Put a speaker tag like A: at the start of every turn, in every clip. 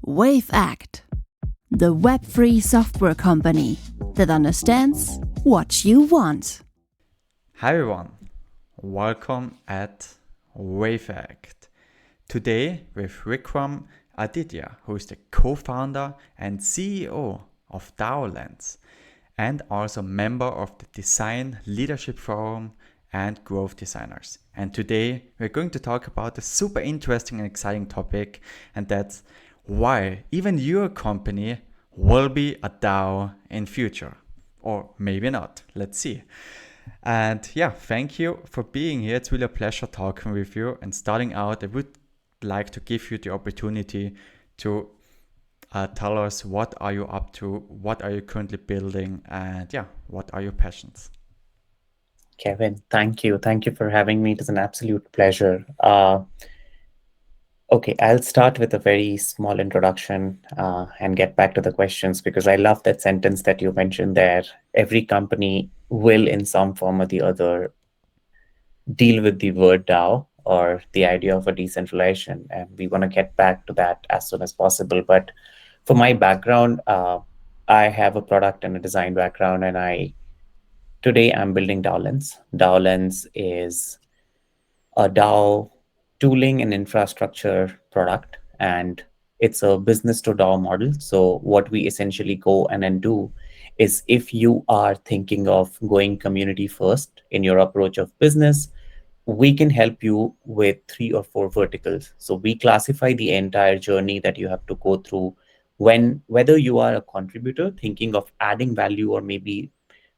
A: Wavect, the web-free software company that understands what you want.
B: Hi everyone, welcome at Wavect. Today with Vikram Aditya, who is the co-founder and CEO of DAOLens and also member of the Design Leadership Forum and GrowthDesigners. And today we're going to talk about a super interesting and exciting topic, and that's why even your company will be a DAO in future. Or maybe not, let's see. And yeah, thank you for being here. It's really a pleasure talking with you. And starting out, I would like to give you the opportunity to tell us what are you up to, what are you currently building, and yeah, what are your passions?
C: Kevin, thank you. Thank you for having me. It is an absolute pleasure. Okay, I'll start with a very small introduction and get back to the questions, because I love that sentence that you mentioned there. Every company will, in some form or the other, deal with the word DAO or the idea of a decentralization. And we want to get back to that as soon as possible. But for my background, I have a product and a design background, and today I'm building DAOLens. DAOLens is a DAO tooling and infrastructure product, and it's a business to DAO model. So what we essentially go and then do is, if you are thinking of going community first in your approach of business, we can help you with 3 or 4 verticals. So we classify the entire journey that you have to go through whether you are a contributor thinking of adding value, or maybe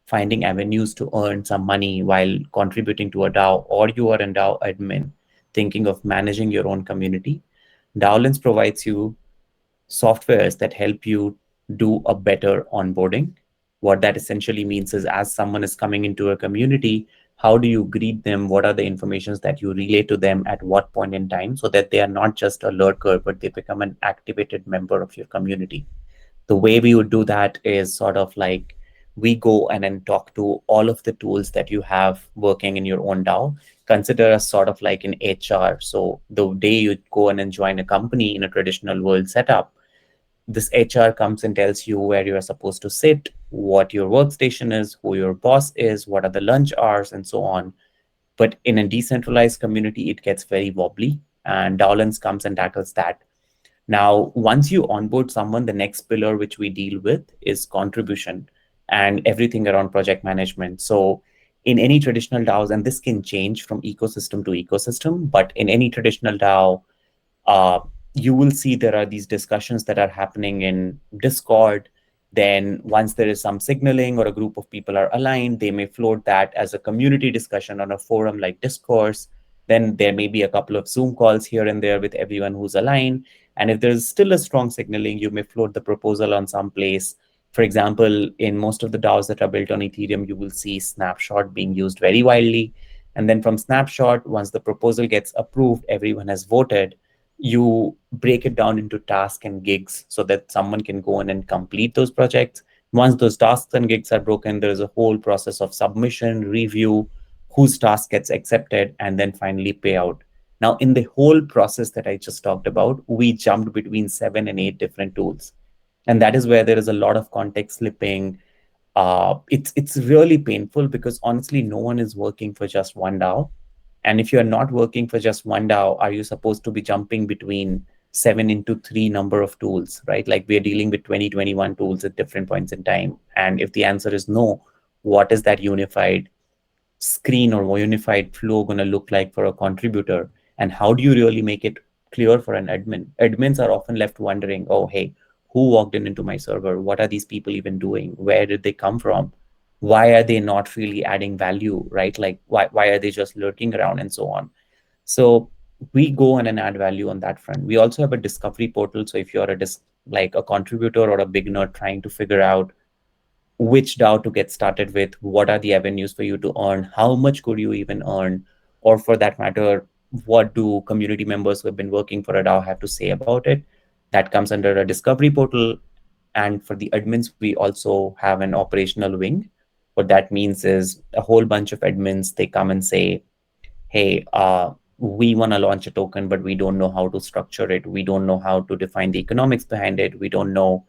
C: finding avenues to earn some money while contributing to a DAO, or you are a DAO admin thinking of managing your own community. DAOLens provides you softwares that help you do a better onboarding. What that essentially means is, as someone is coming into a community, how do you greet them? What are the informations that you relay to them at what point in time, so that they are not just a lurker, but they become an activated member of your community? The way we would do that is sort of like, we go and then talk to all of the tools that you have working in your own DAO. Consider us sort of like an HR. So the day you go and then join a company in a traditional world setup, this HR comes and tells you where you are supposed to sit, what your workstation is, who your boss is, what are the lunch hours, and so on. But in a decentralized community, it gets very wobbly, and DAOLens comes and tackles that. Now, once you onboard someone, the next pillar which we deal with is contribution and everything around project management. So in any traditional DAOs, and this can change from ecosystem to ecosystem, but in any traditional DAO, you will see there are these discussions that are happening in Discord. Then once there is some signaling or a group of people are aligned, they may float that as a community discussion on a forum like Discourse. Then there may be a couple of Zoom calls here and there with everyone who's aligned. And if there's still a strong signaling, you may float the proposal on some place. For example, in most of the DAOs that are built on Ethereum, you will see Snapshot being used very widely. And then from Snapshot, once the proposal gets approved, everyone has voted, you break it down into tasks and gigs so that someone can go in and complete those projects. Once those tasks and gigs are broken, there is a whole process of submission, review, whose task gets accepted, and then finally payout. Now, in the whole process that I just talked about, we jumped between 7 and 8 different tools. And that is where there is a lot of context slipping. It's really painful, because honestly, no one is working for just one DAO. And if you're not working for just one DAO, are you supposed to be jumping between 7 into 3 number of tools, right? Like, we're dealing with 21 tools at different points in time. And if the answer is no, what is that unified screen or unified flow going to look like for a contributor? And how do you really make it clear for an admin? Admins are often left wondering, oh, hey, who walked into my server? What are these people even doing? Where did they come from? Why are they not really adding value, right? Like, why are they just lurking around, and so on? So we go in and add value on that front. We also have a discovery portal. So if you're like a contributor or a beginner trying to figure out which DAO to get started with, what are the avenues for you to earn, how much could you even earn, or for that matter, what do community members who have been working for a DAO have to say about it, that comes under a discovery portal. And for the admins, we also have an operational wing. What that means is, a whole bunch of admins, they come and say, hey, we want to launch a token, but we don't know how to structure it. We don't know how to define the economics behind it. We don't know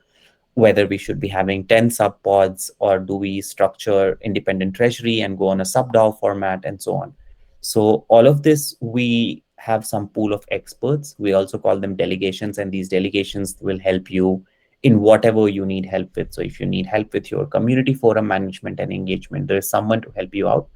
C: whether we should be having 10 sub pods, or do we structure independent treasury and go on a sub DAO format, and so on. So all of this, we have some pool of experts. We also call them delegations, and these delegations will help you in whatever you need help with. So if you need help with your community forum management and engagement, there is someone to help you out.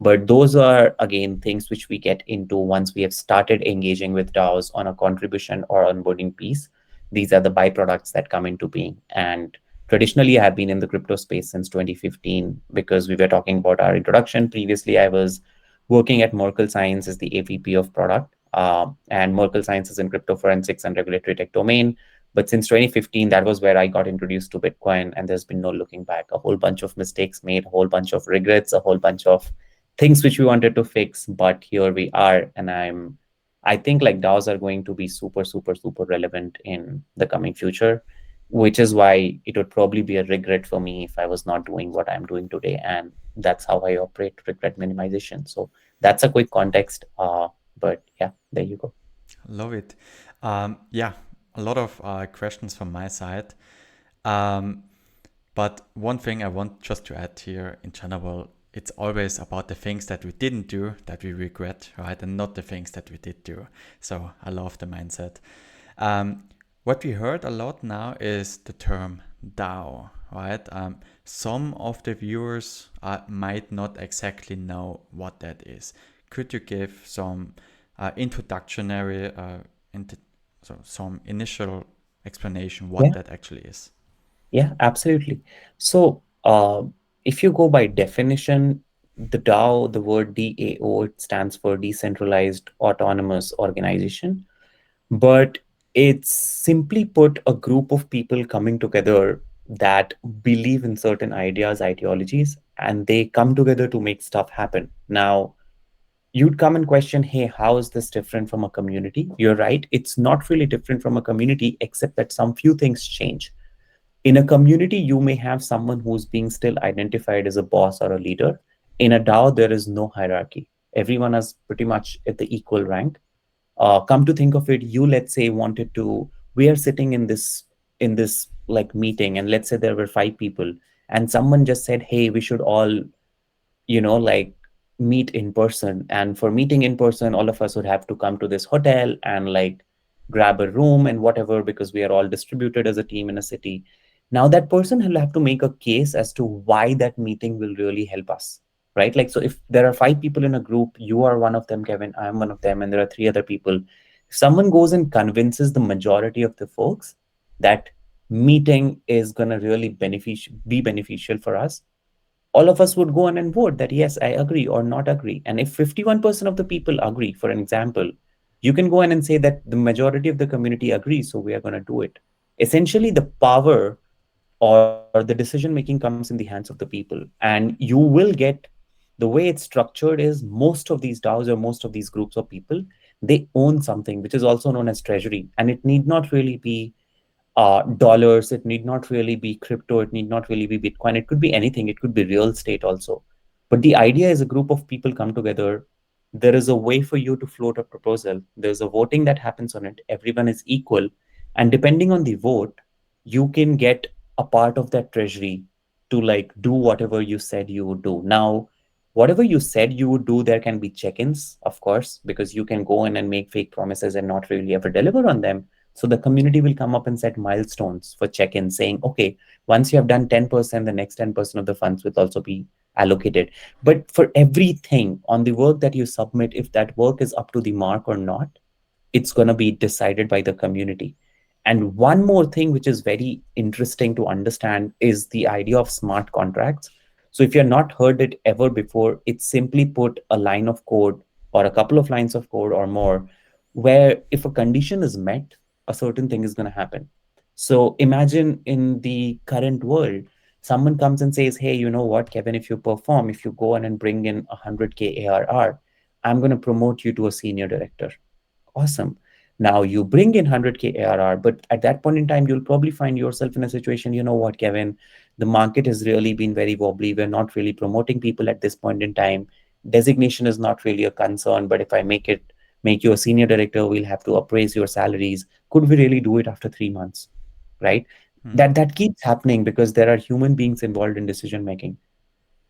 C: But those are, again, things which we get into once we have started engaging with DAOs on a contribution or onboarding piece. These are the byproducts that come into being. And traditionally, I have been in the crypto space since 2015 because we were talking about our introduction. Previously, I was working at Merkle Science as the AVP of product. And Merkle Science is in crypto forensics and regulatory tech domain. But since 2015, that was where I got introduced to Bitcoin, and there's been no looking back. A whole bunch of mistakes made, a whole bunch of regrets, a whole bunch of things which we wanted to fix, but here we are. And I think like DAOs are going to be super, super, super relevant in the coming future, which is why it would probably be a regret for me if I was not doing what I'm doing today. And that's how I operate regret minimization. So that's a quick context. But yeah, there you go.
B: Love it. Yeah, a lot of questions from my side. But one thing I want just to add here in general, it's always about the things that we didn't do that we regret, right? And not the things that we did do. So I love the mindset. What we heard a lot now is the term DAO, right? Some of the viewers might not exactly know what that is. Could you give some introductory, some initial explanation what that actually is?
C: Yeah, absolutely. So if you go by definition, the DAO, the word DAO, it stands for Decentralized Autonomous Organization. But it's simply put a group of people coming together that believe in certain ideas, ideologies, and they come together to make stuff happen. Now, you'd come and question, hey, how is this different from a community? You're right. It's not really different from a community, except that some few things change. In a community, you may have someone who's being still identified as a boss or a leader. In a DAO, there is no hierarchy. Everyone is pretty much at the equal rank. Come to think of it, you, let's say, we are sitting in this like meeting, and let's say there were 5 people, and someone just said, hey, we should all like meet in person. And for meeting in person, all of us would have to come to this hotel and like grab a room and whatever, because we are all distributed as a team in a city. Now that person will have to make a case as to why that meeting will really help us, right? Like, so if there are 5 people in a group, you are one of them, Kevin, I'm one of them, and there are 3 other people. If someone goes and convinces the majority of the folks that meeting is going to really be beneficial for us, all of us would go on and vote that, yes, I agree or not agree. And if 51% of the people agree, for an example, you can go in and say that the majority of the community agrees, so we are going to do it. Essentially, the power or the decision making comes in the hands of the people. And you will get, the way it's structured is, most of these DAOs or most of these groups of people, they own something which is also known as treasury. And it need not really be dollars, it need not really be crypto, it need not really be Bitcoin, it could be anything, it could be real estate also. But the idea is, a group of people come together, there is a way for you to float a proposal, there's a voting that happens on it, everyone is equal, and depending on the vote, you can get a part of that treasury to like do whatever you said you would do. Now, whatever you said you would do, there can be check-ins, of course, because you can go in and make fake promises and not really ever deliver on them. So the community will come up and set milestones for check-in, saying, okay, once you have done 10%, the next 10% of the funds will also be allocated. But for everything on the work that you submit, if that work is up to the mark or not, it's going to be decided by the community. And one more thing which is very interesting to understand is the idea of smart contracts. So if you've not heard it ever before, it's simply put a line of code or a couple of lines of code or more, where if a condition is met, a certain thing is going to happen. So imagine in the current world, someone comes and says, hey, you know what, Kevin, if you perform, if you go on and bring in 100K ARR, I'm going to promote you to a senior director. Awesome. Now you bring in 100K ARR, but at that point in time, you'll probably find yourself in a situation, you know what, Kevin, the market has really been very wobbly. We're not really promoting people at this point in time. Designation is not really a concern, but if I make it make you a senior director, we'll have to appraise your salaries. Could we really do it after 3 months? Right? That keeps happening because there are human beings involved in decision making.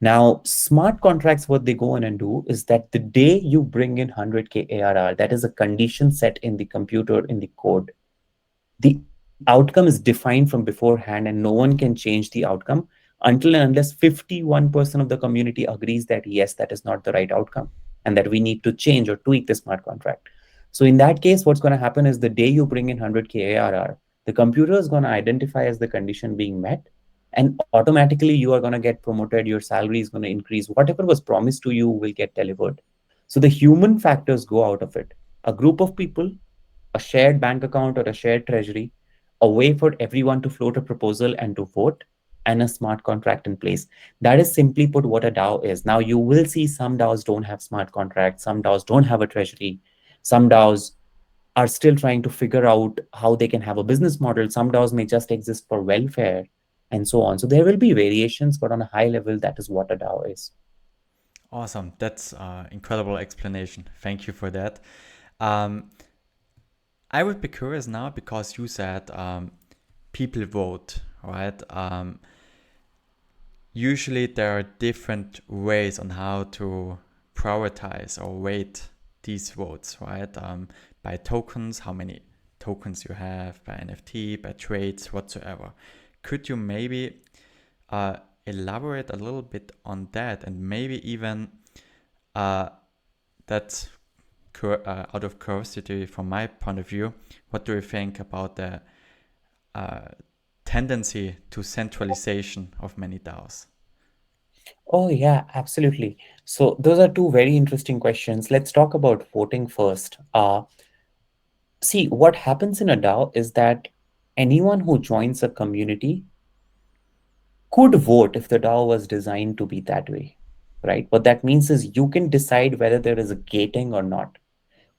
C: Now, smart contracts, what they go in and do is that the day you bring in 100K ARR, that is a condition set in the computer, in the code. The outcome is defined from beforehand and no one can change the outcome until and unless 51% of the community agrees that yes, that is not the right outcome and that we need to change or tweak the smart contract. So in that case, what's going to happen is the day you bring in 100K ARR, the computer is going to identify as the condition being met, and automatically you are going to get promoted, your salary is going to increase, whatever was promised to you will get delivered. So the human factors go out of it. A group of people, a shared bank account or a shared treasury, a way for everyone to float a proposal and to vote, and a smart contract in place. That is simply put what a DAO is. Now, you will see some DAOs don't have smart contracts, some DAOs don't have a treasury, some DAOs are still trying to figure out how they can have a business model. Some DAOs may just exist for welfare and so on. So there will be variations, but on a high level, that is what a DAO is.
B: Awesome. That's incredible explanation. Thank you for that. I would be curious now because you said people vote, right? Usually there are different ways on how to prioritize or weight these votes, right? By tokens, how many tokens you have, by NFT, by trades, whatsoever. Could you maybe elaborate a little bit on that, and maybe even that's out of curiosity from my point of view, what do you think about the tendency to centralization of many DAOs?
C: Oh, yeah, absolutely. So those are two very interesting questions. Let's talk about voting first. See, what happens in a DAO is that anyone who joins a community could vote if the DAO was designed to be that way, right? What that means is you can decide whether there is a gating or not.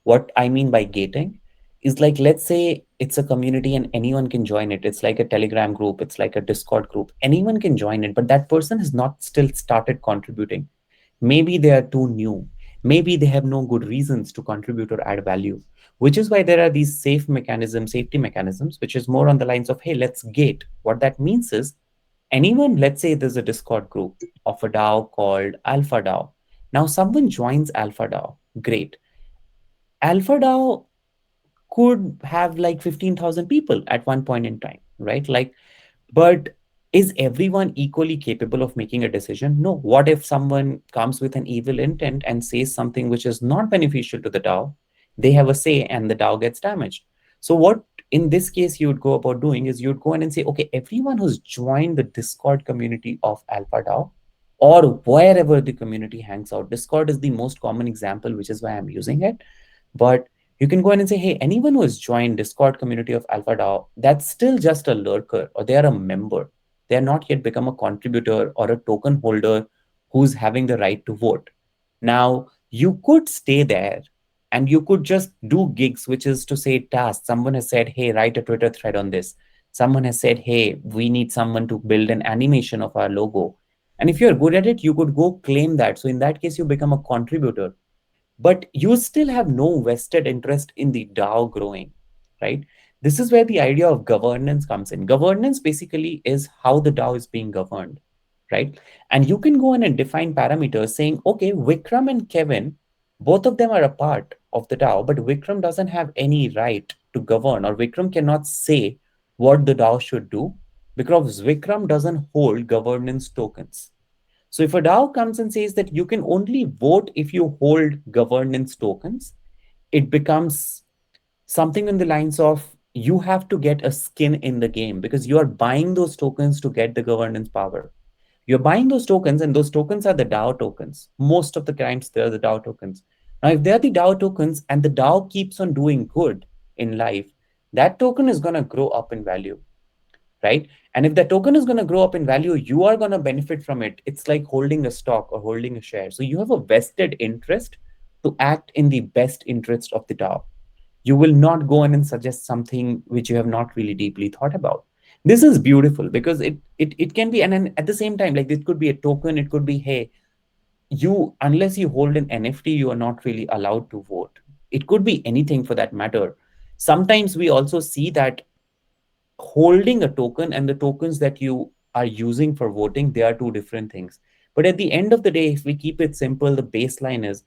C: What I mean by gating is like, let's say it's a community and anyone can join it. It's like a Telegram group, it's like a Discord group. Anyone can join it, but that person has not still started contributing. Maybe they are too new. Maybe they have no good reasons to contribute or add value, which is why there are these safety mechanisms, which is more on the lines of, hey, let's gate. What that means is anyone, let's say there's a Discord group of a DAO called Alpha DAO. Now someone joins Alpha DAO. Great. Alpha DAO could have like 15,000 people at one point in time, right? Like, but is everyone equally capable of making a decision? No. What if someone comes with an evil intent and says something which is not beneficial to the DAO? They have a say and the DAO gets damaged. So what in this case you would go about doing is you'd go in and say, okay, everyone who's joined the Discord community of Alpha DAO or wherever the community hangs out, Discord is the most common example, which is why I'm using it. But you can go in and say, hey, anyone who has joined Discord community of Alpha DAO, that's still just a lurker or they are a member. They are not yet become a contributor or a token holder who's having the right to vote. Now, you could stay there and you could just do gigs, which is to say tasks. Someone has said, hey, write a Twitter thread on this. Someone has said, hey, we need someone to build an animation of our logo. And if you're good at it, you could go claim that. So in that case, you become a contributor. But you still have no vested interest in the DAO growing, right? This is where the idea of governance comes in. Governance basically is how the DAO is being governed, right? And you can go in and define parameters saying, okay, Vikram and Kevin, both of them are a part of the DAO, but Vikram doesn't have any right to govern, or Vikram cannot say what the DAO should do because Vikram doesn't hold governance tokens. So if a DAO comes and says that you can only vote if you hold governance tokens, it becomes something in the lines of you have to get a skin in the game because you are buying those tokens to get the governance power. You're buying those tokens, and those tokens are the DAO tokens. Most of the times, they're the DAO tokens. Now, if they're the DAO tokens and the DAO keeps on doing good in life, that token is going to grow up in value, right? And if the token is going to grow up in value, you are going to benefit from it. It's like holding a stock or holding a share. So you have a vested interest to act in the best interest of the DAO. You will not go in and suggest something which you have not really deeply thought about. This is beautiful because it can be, and then at the same time, like it could be a token, it could be, hey, you, unless you hold an NFT, you are not really allowed to vote. It could be anything for that matter. Sometimes we also see that holding a token and the tokens that you are using for voting, they are two different things. But at the end of the day, if we keep it simple, the baseline is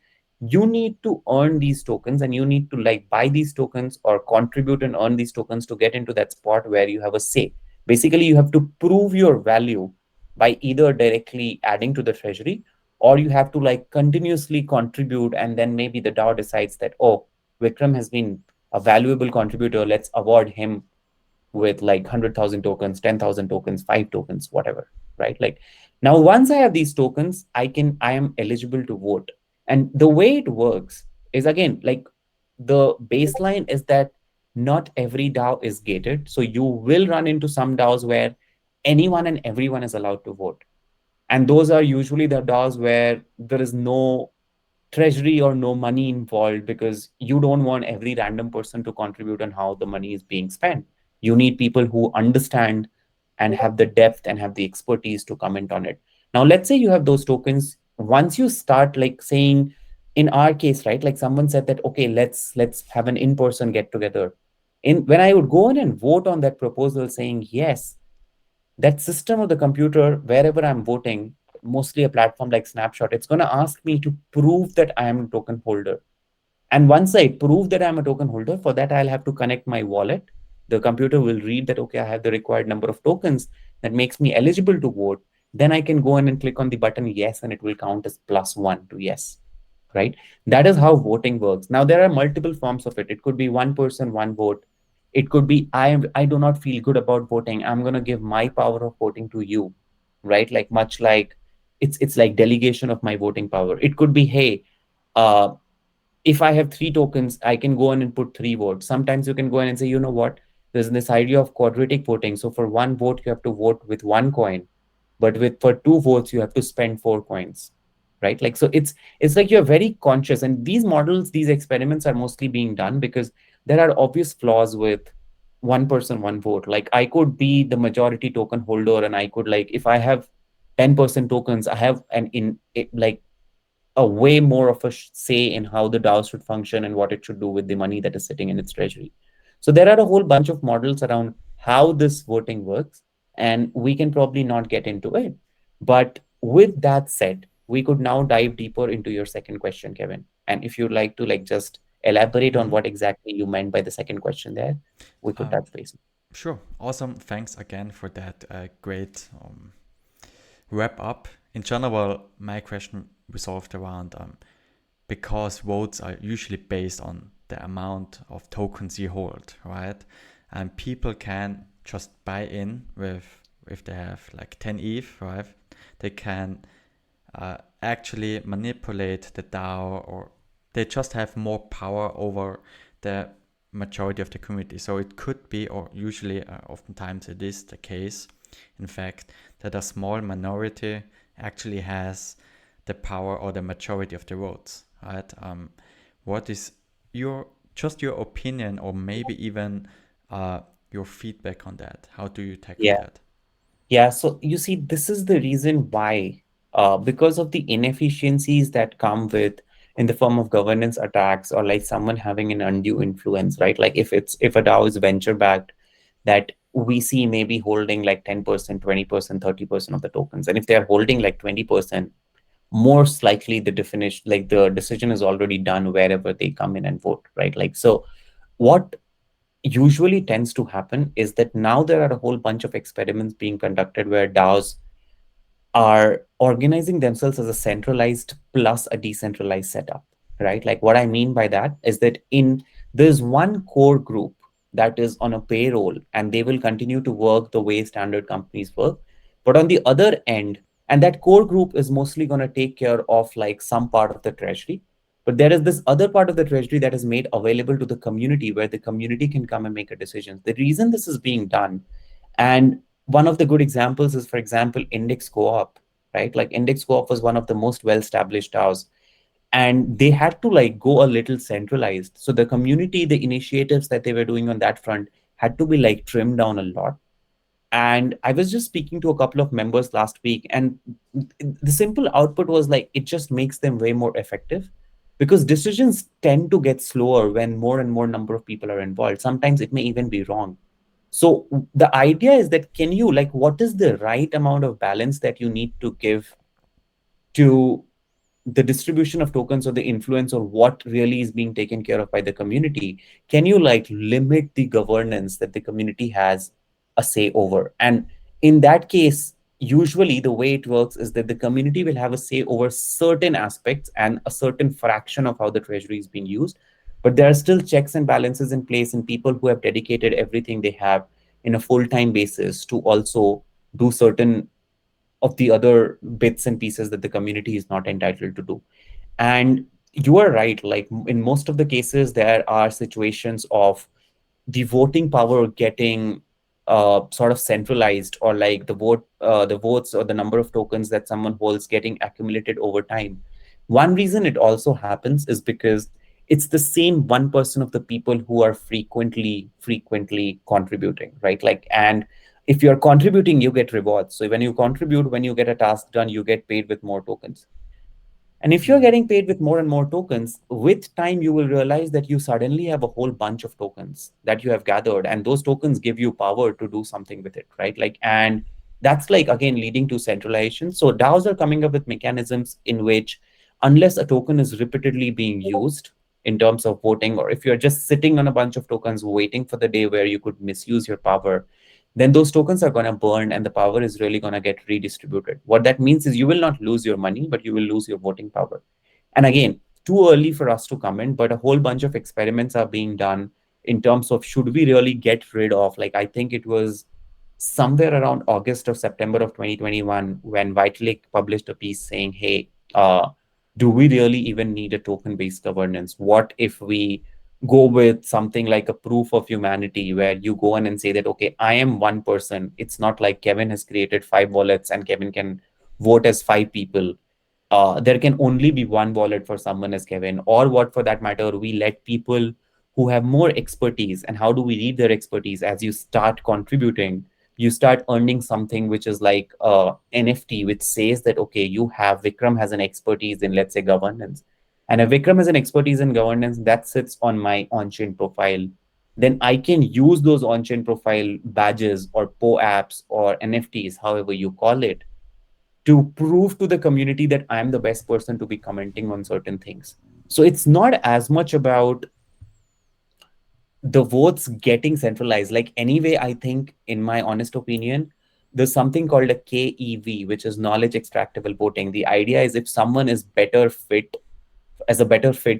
C: you need to earn these tokens, and you need to like buy these tokens or contribute and earn these tokens to get into that spot where you have a say. Basically, you have to prove your value by either directly adding to the treasury, or you have to like continuously contribute, and then maybe the DAO decides that, oh, Vikram has been a valuable contributor, let's award him with like 100,000 tokens, 10,000 tokens, 5 tokens, whatever, right? Like now, once I have these tokens, I am eligible to vote. And the way it works is, again, like the baseline is that not every DAO is gated. So you will run into some DAOs where anyone and everyone is allowed to vote. And those are usually the DAOs where there is no treasury or no money involved, because you don't want every random person to contribute on how the money is being spent. You need people who understand and have the depth and have the expertise to comment on it. Now, let's say you have those tokens. Once you start like saying, in our case, right, like someone said that, okay, let's have an in-person get together. In when I would go in and vote on that proposal saying yes, that system of the computer, wherever I'm voting, mostly a platform like Snapshot, it's going to ask me to prove that I am a token holder. And once I prove that I'm a token holder, for that, I'll have to connect my wallet. The computer will read that, okay, I have the required number of tokens that makes me eligible to vote. Then I can go in and click on the button yes, and it will count as +1 to yes, right? That is how voting works. Now, there are multiple forms of it. It could be one person, one vote. It could be, I do not feel good about voting, I'm going to give my power of voting to you, right? Like much like it's like delegation of my voting power. It could be, hey, uh, if I have 3 tokens, I can go in and put 3 votes. Sometimes you can go in and say, you know what, there's this idea of quadratic voting. So for 1 vote, you have to vote with 1 coin, but with for 2 votes, you have to spend 4 coins, right? Like, so it's like you're very conscious. And these models, these experiments are mostly being done because there are obvious flaws with one person, one vote. Like I could be the majority token holder, and I could, like, if I have 10% tokens, I have like a way more of a say in how the DAO should function and what it should do with the money that is sitting in its treasury. So there are a whole bunch of models around how this voting works, and we can probably not get into it. But with that said, we could now dive deeper into your second question, Kevin. And if you'd like to like just elaborate on
B: Mhm.
C: what exactly you meant by the second question there, we could
B: Um,
C: touch base.
B: sure. Awesome. Thanks again for that great wrap up. In general, my question resolved around because votes are usually based on the amount of tokens you hold, right? And people can just buy in with, if they have like 10 ETH, right? They can actually manipulate the DAO, or they just have more power over the majority of the community. So it could be, or usually oftentimes it is the case, in fact, that a small minority actually has the power or the majority of the votes, right? What is your your opinion, or maybe even your feedback on that? How do you tackle
C: Yeah.
B: that?
C: Yeah, so you see, this is the reason why, because of the inefficiencies that come with in the form of governance attacks, or like someone having an undue influence, right? Like if a DAO is venture backed, that we see maybe holding like 10%, 20%, 30% of the tokens. And if they're holding like 20%, most likely the definition, like the decision is already done wherever they come in and vote, right? Like, so what usually tends to happen is that now there are a whole bunch of experiments being conducted where DAOs are organizing themselves as a centralized plus a decentralized setup, right? Like what I mean by that is that in there's one core group that is on a payroll, and they will continue to work the way standard companies work. But on the other end, and that core group is mostly going to take care of like some part of the treasury. But there is this other part of the treasury that is made available to the community, where the community can come and make a decision. The reason this is being done, and one of the good examples is, for example, Index Co-op, right? Like Index Co-op was one of the most well-established DAOs, and they had to like go a little centralized. So the community, the initiatives that they were doing on that front had to be like trimmed down a lot. And I was just speaking to a couple of members last week, and the simple output was like, it just makes them way more effective. because decisions tend to get slower when more and more number of people are involved. Sometimes it may even be wrong. So the idea is that, can you, like, what is the right amount of balance that you need to give to the distribution of tokens, or the influence, or what really is being taken care of by the community? Can you like limit the governance that the community has a say over? And in that case, usually the way it works is that the community will have a say over certain aspects and a certain fraction of how the treasury is being used. But there are still checks and balances in place, and people who have dedicated everything they have in a full-time basis to also do certain of the other bits and pieces that the community is not entitled to do. And you are right, like in most of the cases, there are situations of the voting power getting sort of centralized, or like the votes or the number of tokens that someone holds getting accumulated over time. One reason it also happens is because it's the same 1% of the people who are frequently contributing, right? Like, and if you're contributing, you get rewards. So when you contribute, when you get a task done, you get paid with more tokens. And if you're getting paid with more and more tokens, with time, you will realize that you suddenly have a whole bunch of tokens that you have gathered, and those tokens give you power to do something with it, right? Like, and that's like, again, leading to centralization. So DAOs are coming up with mechanisms in which, unless a token is repeatedly being used in terms of voting, or if you're just sitting on a bunch of tokens waiting for the day where you could misuse your power, then those tokens are going to burn and the power is really going to get redistributed. What that means is you will not lose your money, but you will lose your voting power. And again, too early for us to comment, but a whole bunch of experiments are being done in terms of, should we really get rid of, like, I think it was somewhere around August or September of 2021 when Vitalik published a piece saying, hey, do we really even need a token-based governance? What if we go with something like a proof of humanity, where you go in and say that, okay, I am one person. It's not like Kevin has created 5 wallets and Kevin can vote as 5 people. There can only be one wallet for someone as Kevin, or what for that matter, we let people who have more expertise. And how do we read their expertise? As you start contributing, you start earning something which is like NFT, which says that, okay, you have Vikram has an expertise in, let's say, governance. And if Vikram has an expertise in governance that sits on my on-chain profile, then I can use those on-chain profile badges or POAPs or NFTs, however you call it, to prove to the community that I'm the best person to be commenting on certain things. So it's not as much about the votes getting centralized. Like, anyway, I think, in my honest opinion, there's something called a KEV, which is knowledge extractable voting. The idea is, if someone is better fit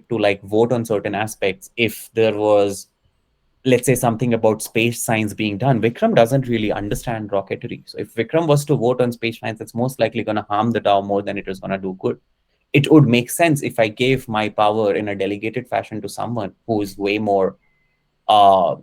C: to like vote on certain aspects, if there was, let's say, something about space science being done, Vikram doesn't really understand rocketry. So if Vikram was to vote on space science, it's most likely going to harm the DAO more than it is going to do good. It would make sense if I gave my power in a delegated fashion to someone who is way more uh,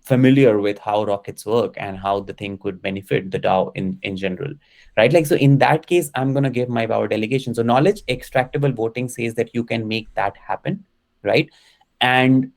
C: familiar with how rockets work and how the thing could benefit the DAO in general, right? Like, so in that case, I'm going to give my power delegation. So knowledge extractable voting says that you can make that happen, right? And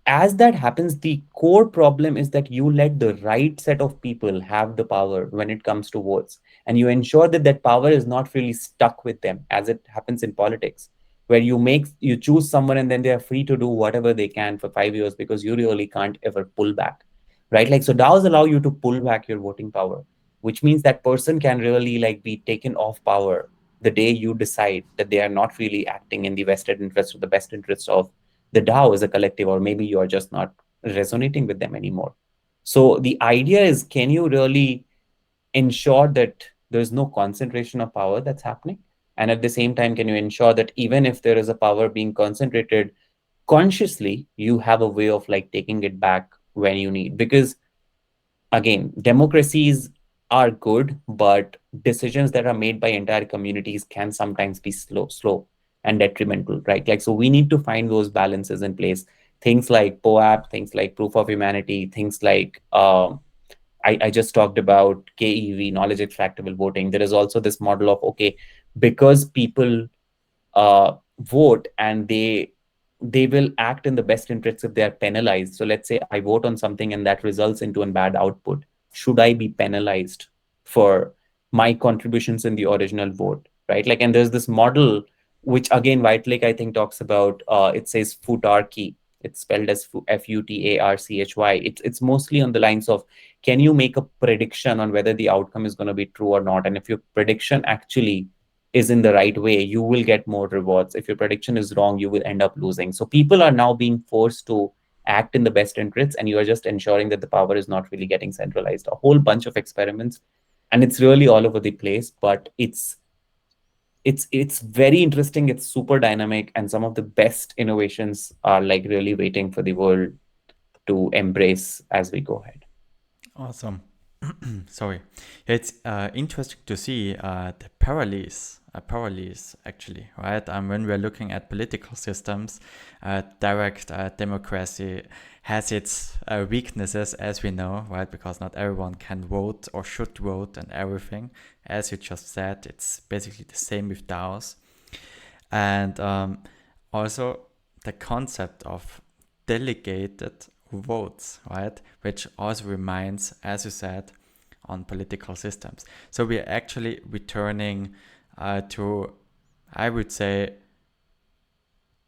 C: as that happens, the core problem is that you let the right set of people have the power when it comes to votes, and you ensure that that power is not really stuck with them, as it happens in politics, where you choose someone and then they are free to do whatever they can for 5 years because you really can't ever pull back, right? Like, so DAOs allow you to pull back your voting power, which means that person can really like be taken off power the day you decide that they are not really acting in the vested interest or the best interest of the DAO as a collective, or maybe you are just not resonating with them anymore. So the idea is, can you really ensure that there's no concentration of power that's happening? And at the same time, can you ensure that even if there is a power being concentrated consciously, you have a way of like taking it back when you need? Because again, democracies are good, but decisions that are made by entire communities can sometimes be slow and detrimental, right? Like, so we need to find those balances in place. Things like POAP, things like proof of humanity, things like I just talked about KEV, knowledge extractable voting. There is also this model of, okay, because people vote and they will act in the best interests if they are penalized. So let's say I vote on something and that results into a bad output. Should I be penalized for my contributions in the original vote, right? Like, and there's this model which again, Whitelake, I think, talks about, it says futarchy. It's spelled as futarchy. It's mostly on the lines of, can you make a prediction on whether the outcome is going to be true or not? And if your prediction actually is in the right way, you will get more rewards. If your prediction is wrong, you will end up losing. So people are now being forced to act in the best interests, and you are just ensuring that the power is not really getting centralized. A whole bunch of experiments, and it's really all over the place, but it's very interesting. It's super dynamic, and some of the best innovations are like really waiting for the world to embrace as we go ahead.
B: Awesome. Sorry. It's interesting to see the parallels actually, right? When we're looking at political systems, direct democracy has its weaknesses, as we know, right? Because not everyone can vote or should vote and everything. As you just said, it's basically the same with DAOs. And also the concept of delegated votes, right? Which also reminds, as you said, on political systems. So we're actually returning to, I would say,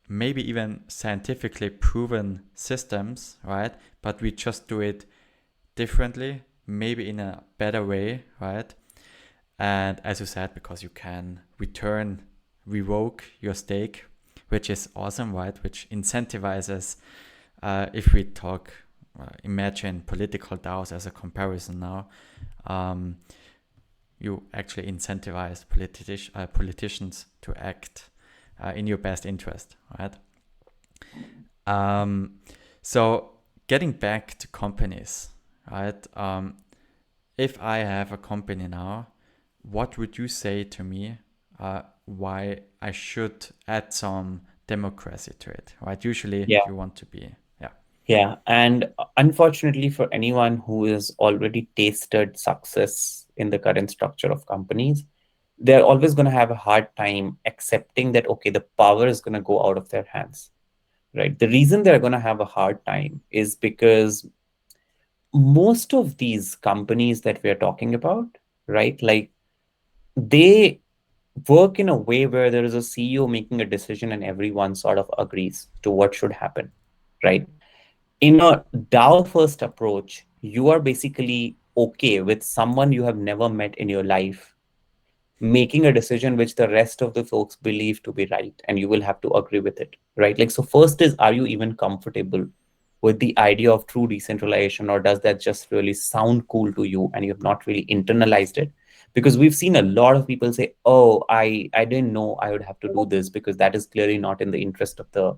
B: maybe even scientifically proven systems, right? But we just do it differently, maybe in a better way, right? And as you said, because you can revoke your stake, which is awesome, right? Which incentivizes, if we talk, imagine political DAOs as a comparison now, you actually incentivize politicians to act in your best interest, right? So getting back to companies, right? If I have a company now, what would you say to me why I should add some democracy to it, right? Usually you want to be,
C: Yeah. And unfortunately, for anyone who has already tasted success in the current structure of companies, they're always going to have a hard time accepting that, okay, the power is going to go out of their hands, right? The reason they're going to have a hard time is because most of these companies that we're talking about, right, like they work in a way where there is a CEO making a decision and everyone sort of agrees to what should happen, right? In a DAO first approach, you are basically okay with someone you have never met in your life making a decision which the rest of the folks believe to be right, and you will have to agree with it, right? Like, so first is, are you even comfortable with the idea of true decentralization, or does that just really sound cool to you and you have not really internalized it? Because we've seen a lot of people say, oh, I didn't know I would have to do this, because that is clearly not in the interest of the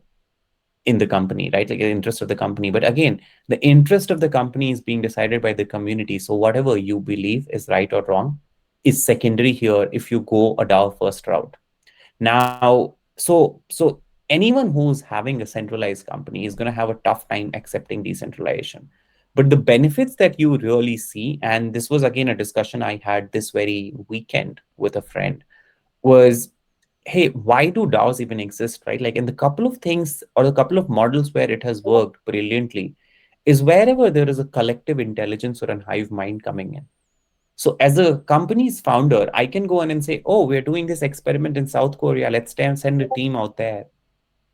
C: company, right? Like the interest of the company. But again, the interest of the company is being decided by the community. So whatever you believe is right or wrong is secondary here if you go a DAO first route. Now, so anyone who's having a centralized company is going to have a tough time accepting decentralization. But the benefits that you really see, and this was again a discussion I had this very weekend with a friend, was, hey, why do DAOs even exist, right? Like, in the couple of things or the couple of models where it has worked brilliantly is wherever there is a collective intelligence or a hive mind coming in. So as a company's founder, I can go in and say, oh, we're doing this experiment in South Korea. Let's send a team out there.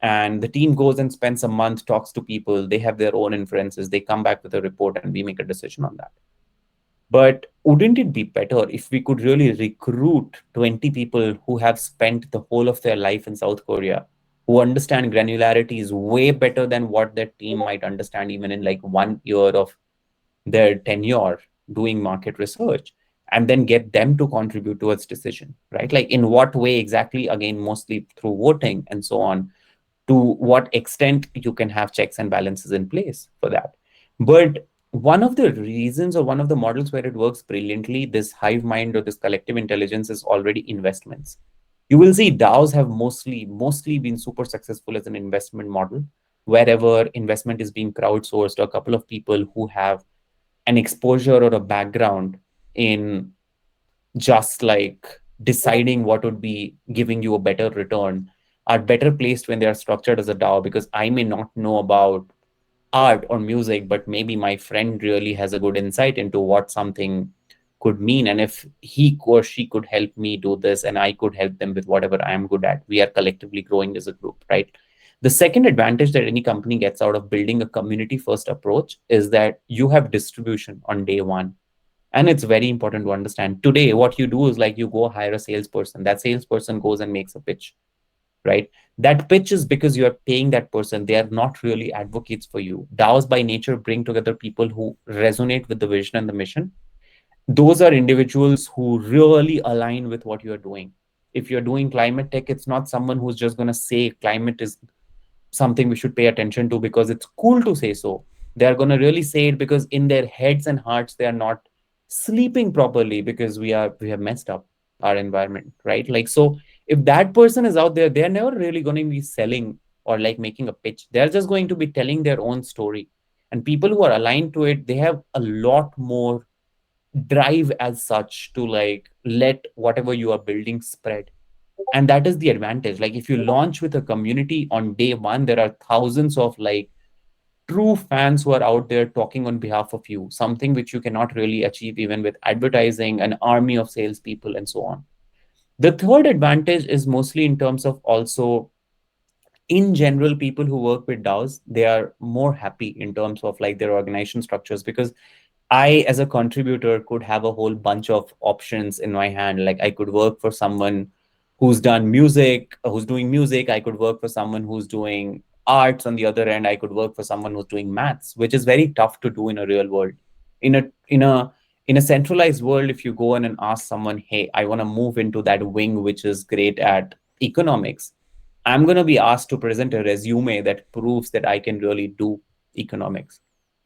C: And the team goes and spends a month, talks to people. They have their own inferences. They come back with a report and we make a decision on that. But wouldn't it be better if we could really recruit 20 people who have spent the whole of their life in South Korea, who understand granularities way better than what their team might understand even in like 1 year of their tenure doing market research, and then get them to contribute towards decision, right? Like, in what way exactly? Again, mostly through voting and so on. To what extent you can have checks and balances in place for that. But one of the reasons, or one of the models where it works brilliantly, this hive mind or this collective intelligence, is already investments. You will see DAOs have mostly been super successful as an investment model, wherever investment is being crowdsourced, or a couple of people who have an exposure or a background in just like deciding what would be giving you a better return are better placed when they are structured as a DAO, because I may not know about art or music, but maybe my friend really has a good insight into what something could mean, and if he or she could help me do this and I could help them with whatever I am good at, we are collectively growing as a group, right? The second advantage that any company gets out of building a community first approach is that you have distribution on day one. And it's very important to understand. Today, what you do is like you go hire a salesperson. That salesperson goes and makes a pitch, right? That pitch is because you are paying that person. They are not really advocates for you. DAOs by nature bring together people who resonate with the vision and the mission. Those are individuals who really align with what you're doing. If you're doing climate tech, it's not someone who's just going to say climate is something we should pay attention to because it's cool to say so. They're going to really say it because in their heads and hearts, they are not sleeping properly because we have messed up our environment, right? Like, so if that person is out there, they're never really going to be selling or like making a pitch. They're just going to be telling their own story. And people who are aligned to it, they have a lot more drive as such to like let whatever you are building spread. And that is the advantage. Like if you launch with a community on day one, there are thousands of like true fans who are out there talking on behalf of you, something which you cannot really achieve even with advertising, an army of salespeople, and so on. The third advantage is mostly in terms of also, in general, people who work with DAOs, they are more happy in terms of like their organization structures because I, as a contributor, could have a whole bunch of options in my hand. Like I could work for someone who's done music, who's doing music. I could work for someone who's doing arts. On the other end, I could work for someone who's doing maths, which is very tough to do in a real world. In a in a in a centralized world, if you go in and ask someone, "Hey, I want to move into that wing which is great at economics," I'm going to be asked to present a resume that proves that I can really do economics.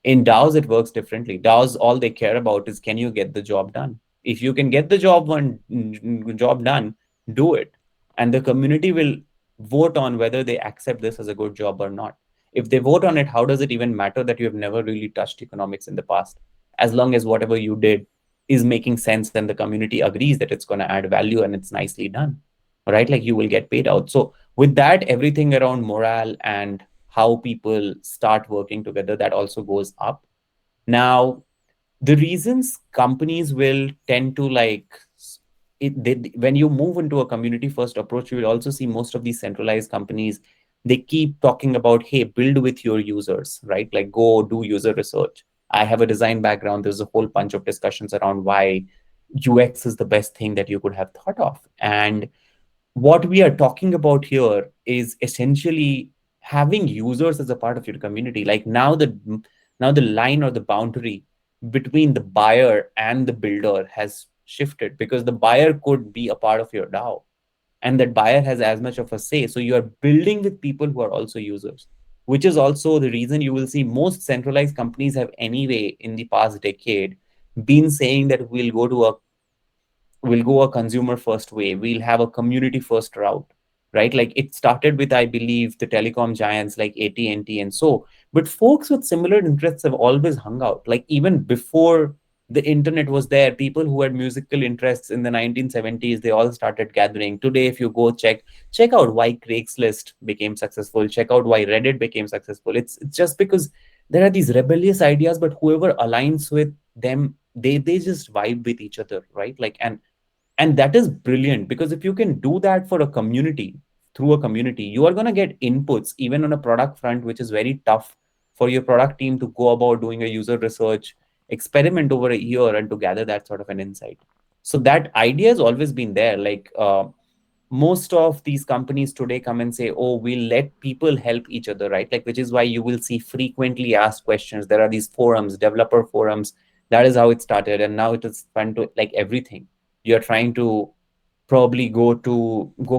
C: In DAOs, it works differently. DAOs, all they care about is can you get the job done? If you can get the job done, do it. And the community will vote on whether they accept this as a good job or not. If they vote on it, how does it even matter that you have never really touched economics in the past? As long as whatever you did is making sense and the community agrees that it's going to add value and it's nicely done, right? Like you will get paid out. So with that, everything around morale and how people start working together, that also goes up. Now, the reasons companies will tend to like when you move into a community first approach, you will also see most of these centralized companies, they keep talking about, hey, build with your users, right? Like go do user research. I have a design background. There's a whole bunch of discussions around why UX is the best thing that you could have thought of. And what we are talking about here is essentially having users as a part of your community. Like now the line or the boundary between the buyer and the builder has shifted because the buyer could be a part of your DAO and that buyer has as much of a say. So you are building with people who are also users, which is also the reason you will see most centralized companies have anyway in the past decade been saying that we'll go a consumer first way, we'll have a community first route, right? Like it started with, I believe, the telecom giants like AT&T and so, but folks with similar interests have always hung out. Like even before the internet was there, people who had musical interests in the 1970s, they all started gathering. Today, if you go check out why Craigslist became successful, check out why Reddit became successful. It's just because there are these rebellious ideas, but whoever aligns with them, they just vibe with each other, right? Like and that is brilliant because if you can do that for a community, through a community, you are going to get inputs even on a product front, which is very tough for your product team to go about doing a user research experiment over a year and to gather that sort of an insight. So that idea has always been there. Like most of these companies today come and say, oh, we'll let people help each other, right? Like, which is why you will see frequently asked questions. There are these forums, developer forums. That is how it started. And now it is fun to like everything. You're trying to probably go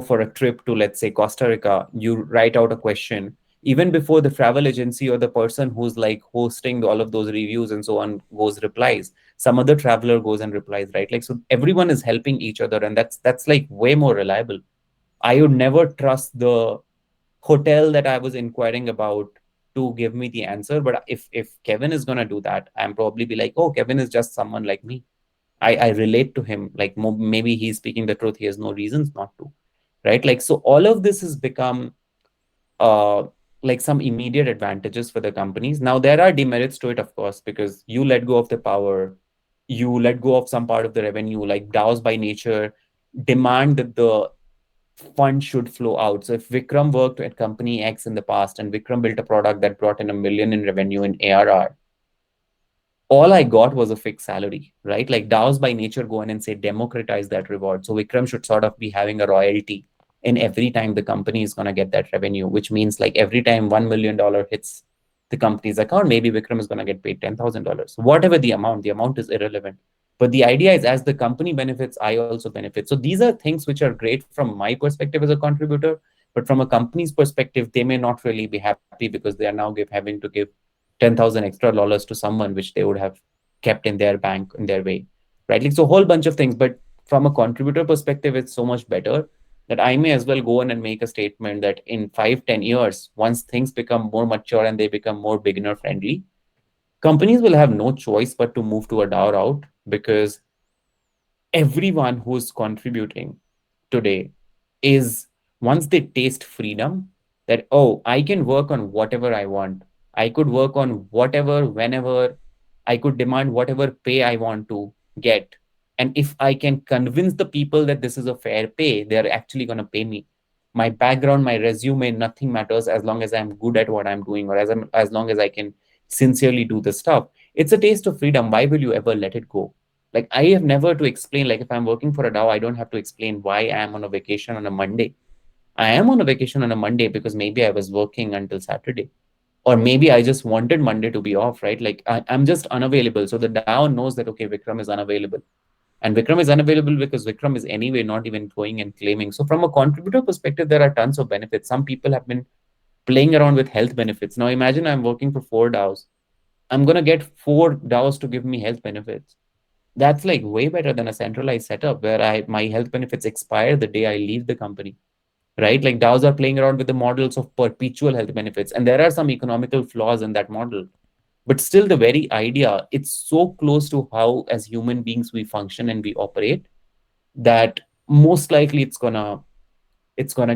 C: for a trip to, let's say, Costa Rica. You write out a question. Even before the travel agency or the person who's like hosting all of those reviews and so on goes replies, some other traveler goes and replies, right? Like, so everyone is helping each other, and that's like way more reliable. I would never trust the hotel that I was inquiring about to give me the answer. But if Kevin is gonna do that, I'm probably be like, oh, Kevin is just someone like me. I relate to him. Like maybe he's speaking the truth. He has no reasons not to, right? Like so, all of this has become uh like some immediate advantages for the companies. Now there are demerits to it, of course, because you let go of the power. you let go of some part of the revenue. Like DAOs by nature demand that the fund should flow out. So if Vikram worked at company X in the past and Vikram built a product that brought in 1 million in revenue in ARR, all I got was a fixed salary, right? Like DAOs by nature go in and say democratize that reward. So Vikram should sort of be having a royalty in every time the company is going to get that revenue, which means like every time $1 million hits the company's account, maybe Vikram is going to get paid $10,000. Whatever the amount is irrelevant. But the idea is as the company benefits, I also benefit. So these are things which are great from my perspective as a contributor, but from a company's perspective, they may not really be happy because they are now having to give 10,000 extra dollars to someone which they would have kept in their bank in their way, right? Like, so a whole bunch of things. But from a contributor perspective, it's so much better that I may as well go in and make a statement that in 5, 10 years, once things become more mature and they become more beginner friendly, companies will have no choice but to move to a DAO route, because everyone who's contributing today is, once they taste freedom, that, oh, I can work on whatever I want. I could work on whatever, whenever. I could demand whatever pay I want to get. And if I can convince the people that this is a fair pay, they're actually going to pay me. My background, my resume, nothing matters as long as I'm good at what I'm doing, or as long as I can sincerely do the stuff. It's a taste of freedom. Why will you ever let it go? Like, I have never to explain, like if I'm working for a DAO, I don't have to explain why I am on a vacation on a Monday. I am on a vacation on a Monday because maybe I was working until Saturday. Or maybe I just wanted Monday to be off, right? Like I'm just unavailable. So the DAO knows that, okay, Vikram is unavailable. And Vikram is unavailable because Vikram is anyway not even going and claiming. So from a contributor perspective, there are tons of benefits. Some people have been playing around with health benefits. Now imagine I'm working for 4 DAOs. I'm going to get 4 DAOs to give me health benefits. That's like way better than a centralized setup where my health benefits expire the day I leave the company, right? Like DAOs are playing around with the models of perpetual health benefits, and there are some economical flaws in that model. But still, the very idea, it's so close to how as human beings we function and we operate, that most likely it's gonna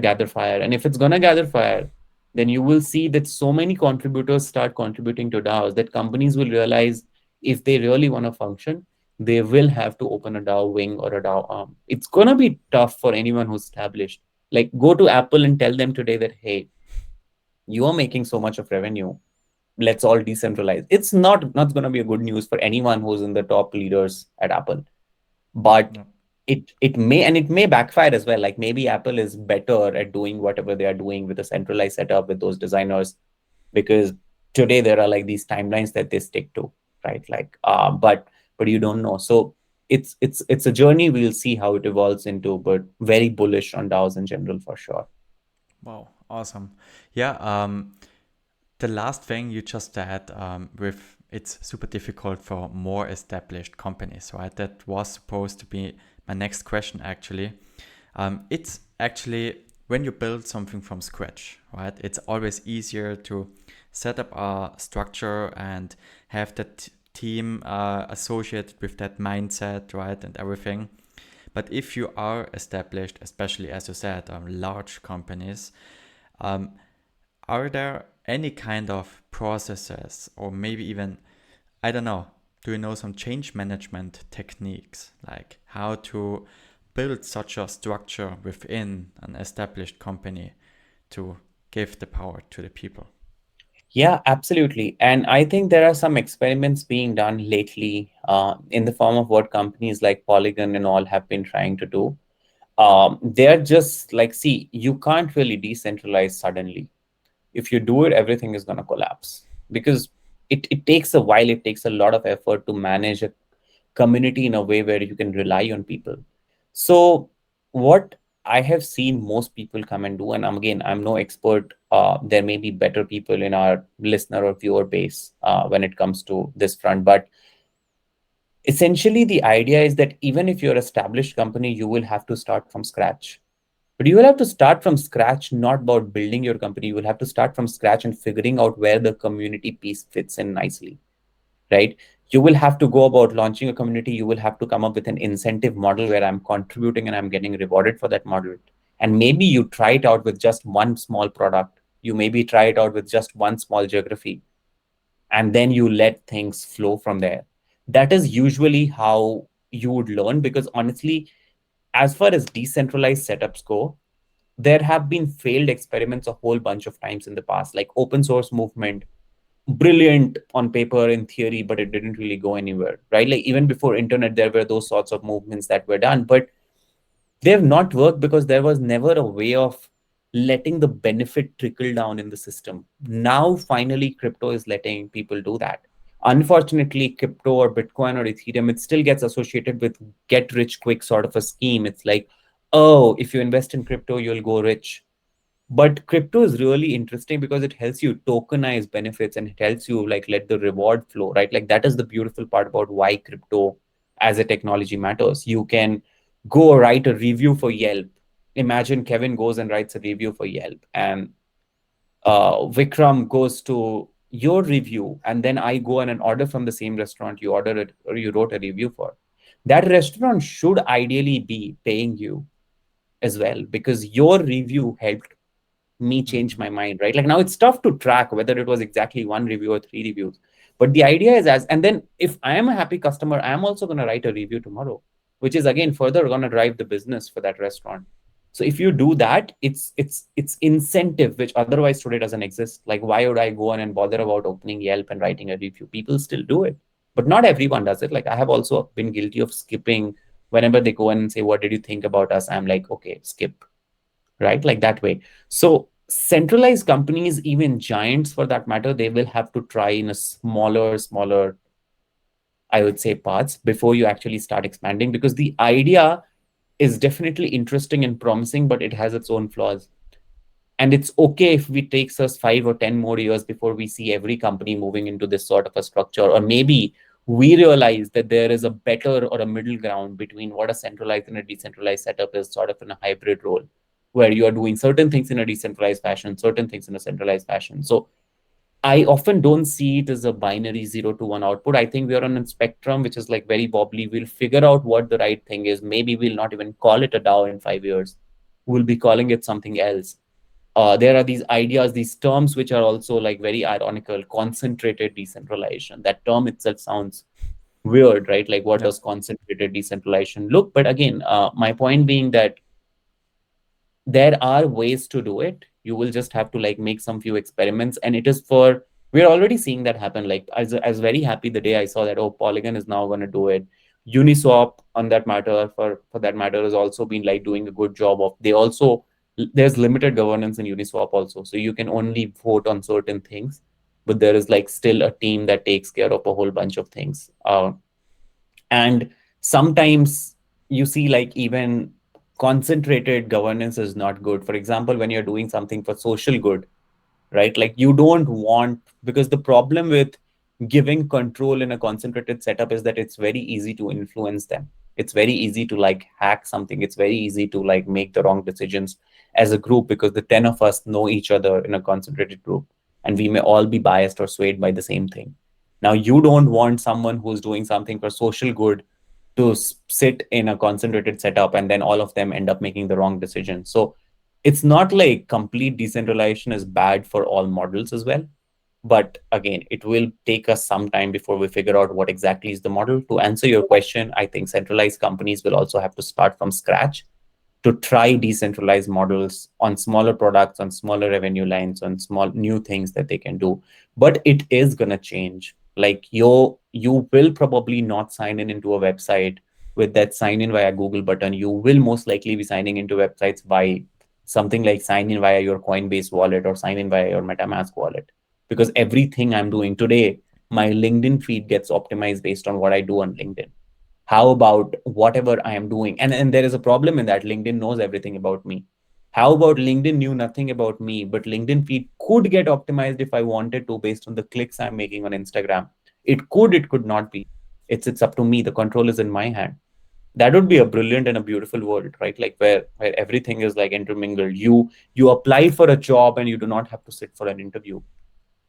C: gather fire. And if it's gonna gather fire, then you will see that so many contributors start contributing to DAOs that companies will realize if they really want to function, they will have to open a DAO wing or a DAO arm. It's gonna be tough for anyone who's established. Like, go to Apple and tell them today that, hey, you are making so much of revenue. Let's all decentralize. It's not gonna be a good news for anyone who's in the top leaders at Apple. But
B: No.
C: it may backfire as well. Like maybe Apple is better at doing whatever they are doing with a centralized setup with those designers, because today there are like these timelines that they stick to, right? Like but you don't know. So it's a journey. We'll see how it evolves into, but very bullish on DAOs in general for sure.
B: Wow, awesome. Yeah, the last thing you just said, with it's super difficult for more established companies, right? That was supposed to be my next question actually. It's actually when you build something from scratch, right? It's always easier to set up a structure and have that team associated with that mindset, right? And everything. But if you are established, especially as you said, large companies, um, are there any kind of processes or maybe even, I don't know, do you know some change management techniques, like how to build such a structure within an established company to give the power to the people?
C: Yeah, absolutely. And I think there are some experiments being done lately in the form of what companies like Polygon and all have been trying to do. They're just like, see, you can't really decentralize suddenly. If you do it, everything is going to collapse, because it takes a while. It takes a lot of effort to manage a community in a way where you can rely on people. So what I have seen most people come and do, and again, I'm no expert. There may be better people in our listener or viewer base when it comes to this front. But essentially, the idea is that even if you're an established company, you will have to start from scratch. But you will have to start from scratch, not about building your company. You will have to start from scratch and figuring out where the community piece fits in nicely, right? You will have to go about launching a community. You will have to come up with an incentive model where I'm contributing and I'm getting rewarded for that model. And maybe you try it out with just one small product. You maybe try it out with just one small geography, and then you let things flow from there. That is usually how you would learn, because honestly, as far as decentralized setups go, there have been failed experiments a whole bunch of times in the past, like open source movement, brilliant on paper in theory, but it didn't really go anywhere, right? Like even before internet, there were those sorts of movements that were done, but they have not worked because there was never a way of letting the benefit trickle down in the system. Now, finally, crypto is letting people do that. Unfortunately, crypto or Bitcoin or Ethereum, it still gets associated with get rich quick sort of a scheme. It's like, oh, if you invest in crypto, you'll go rich. But crypto is really interesting because it helps you tokenize benefits and it helps you like let the reward flow, right? Like that is the beautiful part about why crypto as a technology matters. You can go write a review for Yelp. Imagine Kevin goes and writes a review for Yelp, and Vikram goes to your review, and then I go and order from the same restaurant you ordered it or you wrote a review for. That restaurant should ideally be paying you as well because your review helped me change my mind, right? Like now it's tough to track whether it was exactly one review or three reviews. But the idea is and then if I am a happy customer, I am also going to write a review tomorrow, which is again further going to drive the business for that restaurant. So if you do that, it's incentive, which otherwise today doesn't exist. Like why would I go on and bother about opening Yelp and writing a review? People still do it, but not everyone does it. Like I have also been guilty of skipping whenever they go in and say, what did you think about us? I'm like, okay, skip, right? Like that way. So centralized companies, even giants for that matter, they will have to try in a smaller, I would say, parts before you actually start expanding, because the idea is definitely interesting and promising, but it has its own flaws. And it's okay if it takes us 5 or 10 more years before we see every company moving into this sort of a structure. Or maybe we realize that there is a better or a middle ground between what a centralized and a decentralized setup is, sort of in a hybrid role, where you are doing certain things in a decentralized fashion, certain things in a centralized fashion. So I often don't see it as a binary 0 to 1 output. I think we are on a spectrum which is like very wobbly. We'll figure out what the right thing is. Maybe we'll not even call it a DAO in 5 years. We'll be calling it something else. There are these ideas, these terms, which are also like very ironical: concentrated decentralization. That term itself sounds weird, right? Like what does concentrated decentralization look? But again, my point being that there are ways to do it. You will just have to like make some few experiments, and it is for, we're already seeing that happen. Like I was very happy the day I saw that, oh, Polygon is now going to do it. Uniswap on that matter, for that matter, has also been like doing a good job of, they also, there's limited governance in Uniswap also, so you can only vote on certain things, but there is like still a team that takes care of a whole bunch of things. And sometimes you see like even concentrated governance is not good. For example, when you're doing something for social good, right? Like you don't want, because the problem with giving control in a concentrated setup is that it's very easy to influence them. It's very easy to like hack something. It's very easy to like make the wrong decisions as a group, because the 10 of us know each other in a concentrated group, and we may all be biased or swayed by the same thing. Now, you don't want someone who's doing something for social good to sit in a concentrated setup and then all of them end up making the wrong decision. So it's not like complete decentralization is bad for all models as well. But again, it will take us some time before we figure out what exactly is the model. To answer your question, I think centralized companies will also have to start from scratch to try decentralized models on smaller products, on smaller revenue lines, on small new things that they can do. But it is going to change. Like you will probably not sign in into a website with that sign in via Google button. You will most likely be signing into websites by something like sign in via your Coinbase wallet or sign in via your MetaMask wallet. Because everything I'm doing today, my LinkedIn feed gets optimized based on what I do on LinkedIn. How about whatever I am doing? And there is a problem in that LinkedIn knows everything about me. How about LinkedIn knew nothing about me, but LinkedIn feed could get optimized if I wanted to based on the clicks I'm making on Instagram? It could not be. It's up to me. The control is in my hand. That would be a brilliant and a beautiful world, right? Like where everything is like intermingled. You apply for a job and you do not have to sit for an interview.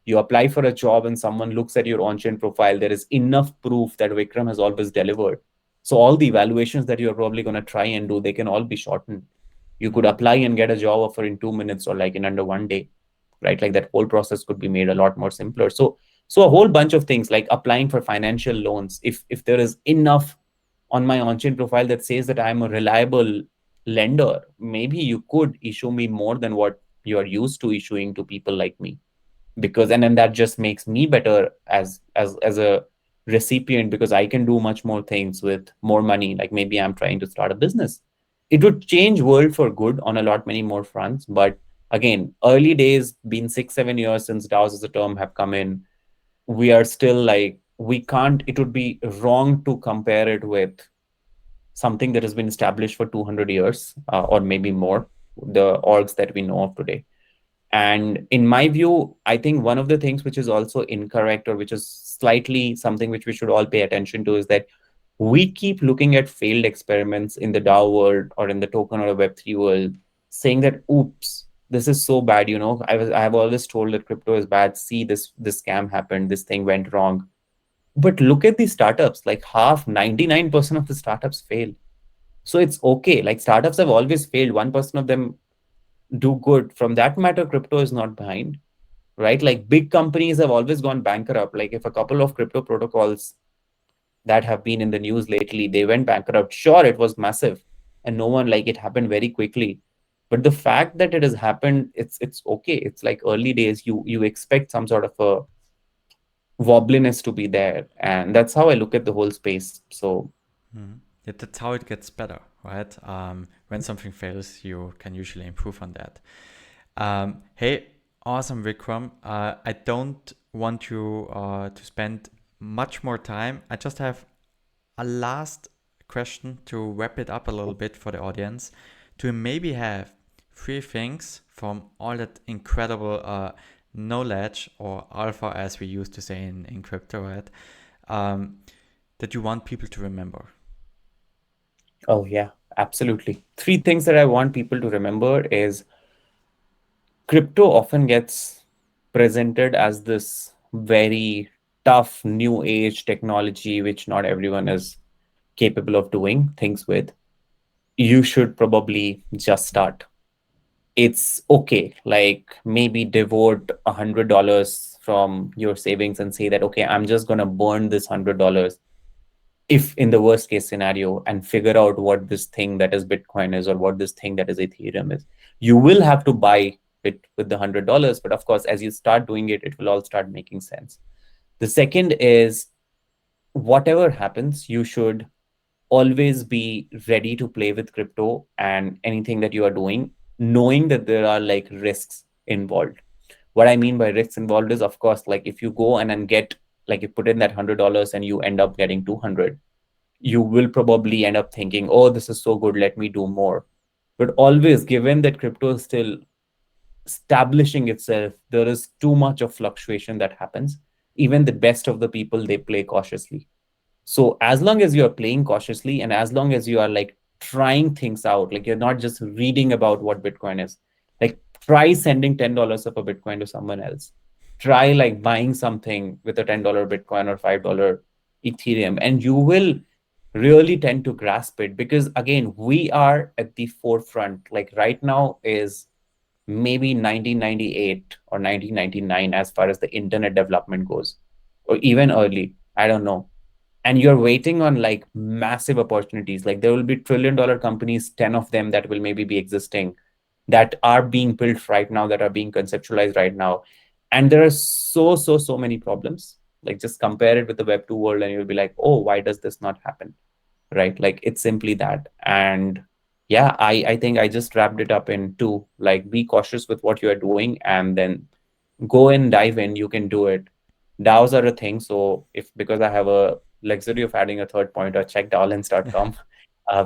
C: You apply for a job and someone looks at your on-chain profile, there is enough proof that Vikram has always delivered. So all the evaluations that you're probably going to try and do, they can all be shortened. You could apply and get a job offer in 2 minutes or like in under one day, right? Like that whole process could be made a lot more simpler. So So a whole bunch of things like applying for financial loans. If there is enough on my on-chain profile that says that I'm a reliable lender, maybe you could issue me more than what you are used to issuing to people like me. Because and then that just makes me better as a recipient, because I can do much more things with more money. Like maybe I'm trying to start a business. It would change world for good on a lot many more fronts. But again, early days, been 6 7 years since DAOs as a term have come in. We are still like, we can't, it would be wrong to compare it with something that has been established for 200 years, or maybe more, the orgs that we know of today. And in my view, I think one of the things which is also incorrect, or which is slightly something which we should all pay attention to, is that we keep looking at failed experiments in the DAO world or in the token or Web3 world, saying that, oops, this is so bad. I have always told that crypto is bad. See, this scam happened, this thing went wrong. But look at these startups, like 99% of the startups fail. So it's okay. Like startups have always failed. 1% of them do good. From that matter, crypto is not behind, right? Like big companies have always gone bankrupt. Like if a couple of crypto protocols that have been in the news lately, they went bankrupt. Sure, it was massive and no one, like, it happened very quickly. But the fact that it has happened, it's okay. It's like early days. You expect some sort of a wobbliness to be there. And that's how I look at the whole space. So
B: Yeah, that's how it gets better, right? When something fails, you can usually improve on that. Hey, awesome, Vikram. I don't want you to spend much more time. I just have a last question to wrap it up a little bit for the audience. Do you maybe have 3 things from all that incredible knowledge, or alpha as we used to say in crypto, right? That you want people to remember?
C: Oh, yeah, absolutely. 3 things that I want people to remember is crypto often gets presented as this very tough new age technology, which not everyone is capable of doing things with. You should probably just start. It's okay. Like maybe devote $100 from your savings and say that, okay, I'm just going to burn this $100, if in the worst case scenario, and figure out what this thing that is Bitcoin is, or what this thing that is Ethereum is. You will have to buy it with the $100, but of course, as you start doing it, it will all start making sense. The second is, whatever happens, you should always be ready to play with crypto and anything that you are doing, knowing that there are like risks involved. What I mean by risks involved is, of course, like if you go and then get, like you put in that $100 and you end up getting 200, you will probably end up thinking, oh, this is so good, let me do more. But always, given that crypto is still establishing itself, there is too much of fluctuation that happens. Even the best of the people, they play cautiously. So as long as you are playing cautiously, and as long as you are like trying things out, like you're not just reading about what Bitcoin is, like try sending $10 of a Bitcoin to someone else. Try like buying something with a $10 Bitcoin or $5 Ethereum, and you will really tend to grasp it. Because again, we are at the forefront. Like right now is maybe 1998 or 1999 as far as the internet development goes, or even early, I don't know. And you're waiting on like massive opportunities. Like there will be $1 trillion companies, 10 of them that will maybe be existing, that are being built right now, that are being conceptualized right now. And there are so many problems. Like just compare it with the Web 2 world and you'll be like, oh, why does this not happen? Right? Like it's simply that. And yeah, I think I just wrapped it up in two, like be cautious with what you are doing and then go and dive in. You can do it. DAOs are a thing. So if, because I have a luxury of adding a third pointer, check DAOLens.com.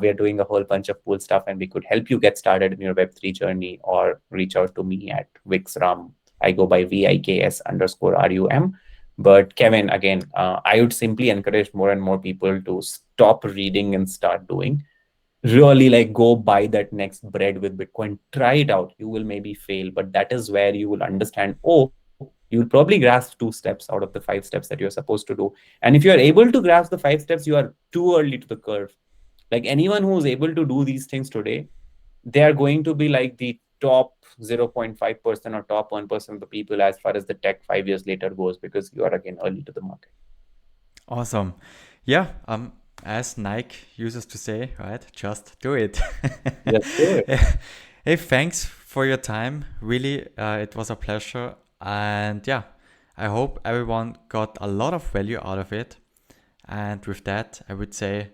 C: We are doing a whole bunch of cool stuff and we could help you get started in your Web3 journey, or reach out to me at Viksram. I go by VIKS_RUM. But Kevin, again, I would simply encourage more and more people to stop reading and start doing. Really, like, go buy that next bread with Bitcoin. Try it out. You will maybe fail, but that is where you will understand, oh, you'll probably grasp 2 steps out of the 5 steps that you're supposed to do. And if you're able to grasp the 5 steps, you are too early to the curve. Like anyone who's able to do these things today, they are going to be like the top 0.5% or top 1% of the people as far as the tech 5 years later goes, because you are again early to the market.
B: Awesome. Yeah, as Nike uses to say, right? Just do it.
C: Just do it.
B: Hey, thanks for your time. Really, it was a pleasure. And yeah, I hope everyone got a lot of value out of it. And with that, I would say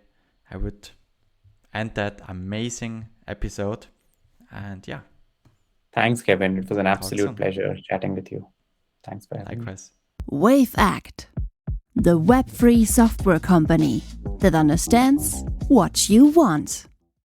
B: I would end that amazing episode. And yeah.
C: Thanks, Kevin. It was an
B: soon.
C: absolute pleasure chatting with you. Thanks for having me.
B: Likewise.
A: Wavect, the web-free software company that understands what you want.